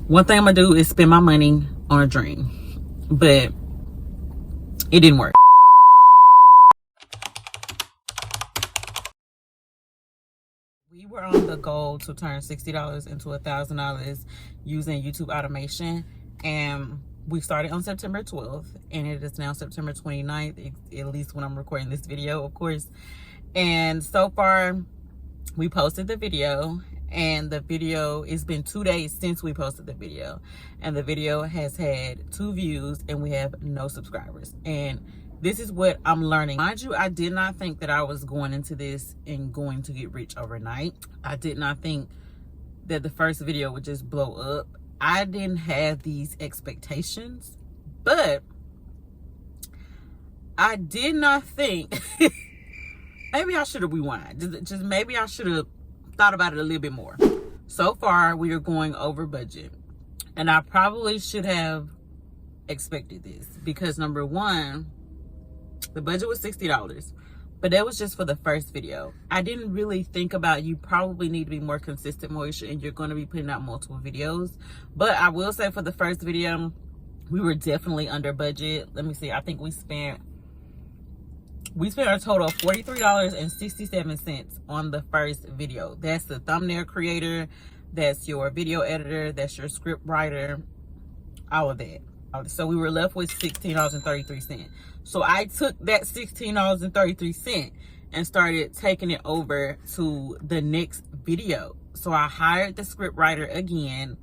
One thing I'm gonna do is spend my money on a dream, but it didn't work. We were on the goal to turn $60 into $1,000 using YouTube automation, and we started on September 12th, and it is now September 29th, at least when I'm recording this video, of course. And so far, we posted the video, and the video, it's been 2 days since we posted the video, and the video has had 2 views, and we have no subscribers. And this is what I'm learning. Mind you, I did not think that I was going into this and going to get rich overnight. I did not think that the first video would just blow up. I didn't have these expectations, but I did not think maybe I should have rewind. Just maybe I should have thought about it a little bit more. So far, we are going over budget, and I probably should have expected this because number one, the budget was $60, but that was just for the first video. I didn't really think about you probably need to be more consistent, Moesha, and you're going to be putting out multiple videos. But I will say for the first video, we were definitely under budget. Let me see. I think we spent a total of $43.67 on the first video. That's the thumbnail creator, that's your video editor, that's your script writer, all of that. So we were left with $16.33. So I took that $16.33 and started taking it over to the next video. So I hired the script writer again,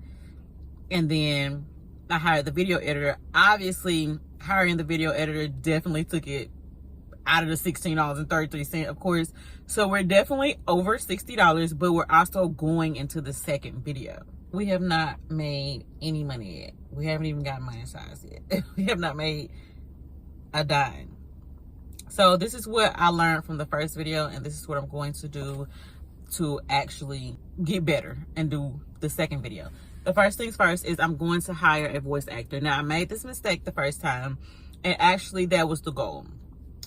and then I hired the video editor. Obviously, hiring the video editor definitely took it out of the $16.33, of course. So we're definitely over $60, but we're also going into the second video. We have not made any money yet. We haven't even gotten monetized yet. We have not made a dime. So this is what I learned from the first video, and this is what I'm going to do to actually get better and do the second video. The first things first is I'm going to hire a voice actor. Now, I made this mistake the first time, and actually that was the goal.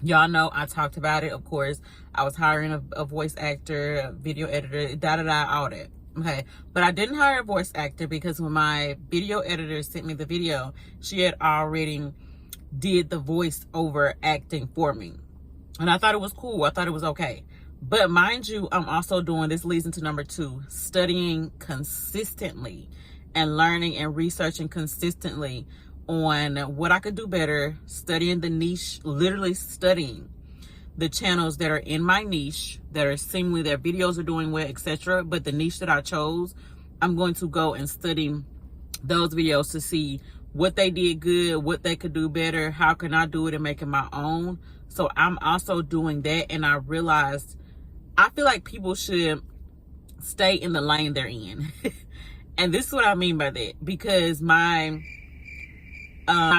Y'all know I talked about it, of course. I was hiring a voice actor, a video editor, all that. Okay, but I didn't hire a voice actor because when my video editor sent me the video, she had already did the voice over acting for me. And I thought it was cool. I thought it was okay. But mind you, I'm also doing, this leads into number 2, studying consistently and learning and researching consistently on what I could do better, studying the niche, literally studying the channels that are in my niche, that are seemingly their videos are doing well, etc. But the niche that I chose, I'm going to go and study those videos to see what they did good, what they could do better, how can I do it and make it my own. So I'm also doing that, and I realized I feel like people should stay in the lane they're in. And this is what I mean by that, because my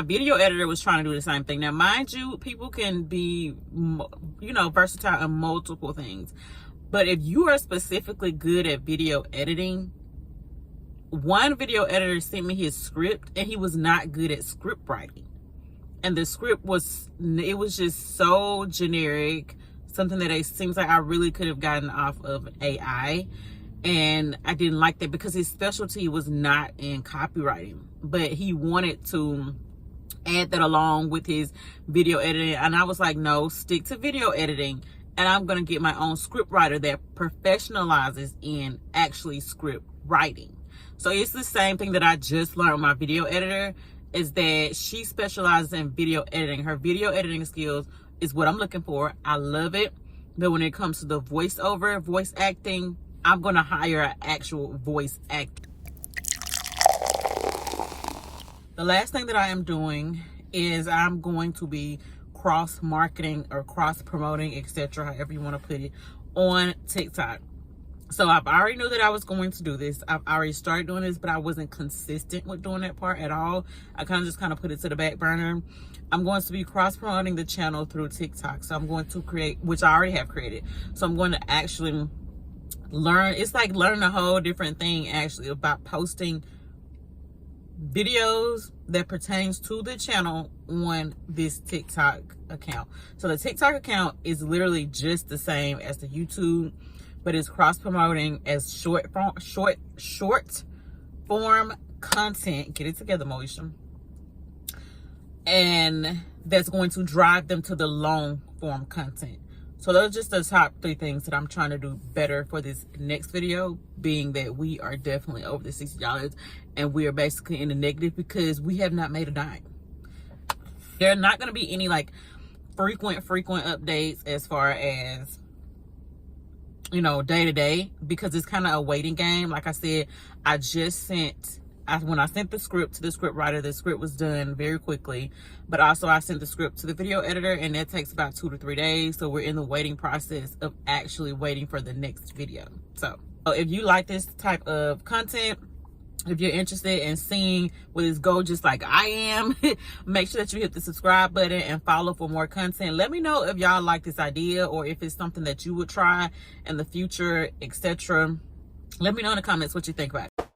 video editor was trying to do the same thing. Now, mind you, people can be, versatile in multiple things. But if you are specifically good at video editing, one video editor sent me his script, and he was not good at script writing. And the script was just so generic, something that it seems like I really could have gotten off of AI. And I didn't like that because his specialty was not in copywriting, but he wanted to add that along with his video editing. And I was like, no, stick to video editing. And I'm going to get my own script writer that professionalizes in actually script writing. So it's the same thing that I just learned with my video editor, is that she specializes in video editing. Her video editing skills is what I'm looking for. I love it. But when it comes to the voiceover, voice acting, I'm going to hire an actual voice actor. The last thing that I am doing is I'm going to be cross-marketing or cross-promoting, etc., however you want to put it, on TikTok. So I've already knew that I was going to do this. I've already started doing this, but I wasn't consistent with doing that part at all. I kind of put it to the back burner. I'm going to be cross-promoting the channel through TikTok. So I'm going to create, which I already have created. So I'm going to actually learn. It's like learning a whole different thing, actually, about posting videos that pertains to the channel on this TikTok account. So the TikTok account is literally just the same as the YouTube, but it's cross promoting as short form content, get it together, Moesha, and that's going to drive them to the long form content. So those are just the top 3 things that I'm trying to do better for this next video, being that we are definitely over the $60 and we are basically in the negative because we have not made a dime. There are not going to be any like frequent updates as far as, you know, day to day, because it's kind of a waiting game. Like I said, when I sent the script to the script writer, the script was done very quickly, but also I sent the script to the video editor, and that takes about 2 to 3 days. So we're in the waiting process of actually waiting for the next video. So if you like this type of content, if you're interested in seeing where this go just like I am, make sure that you hit the subscribe button and follow for more content. Let me know if y'all like this idea or if it's something that you would try in the future, etc. Let me know in the comments what you think about it.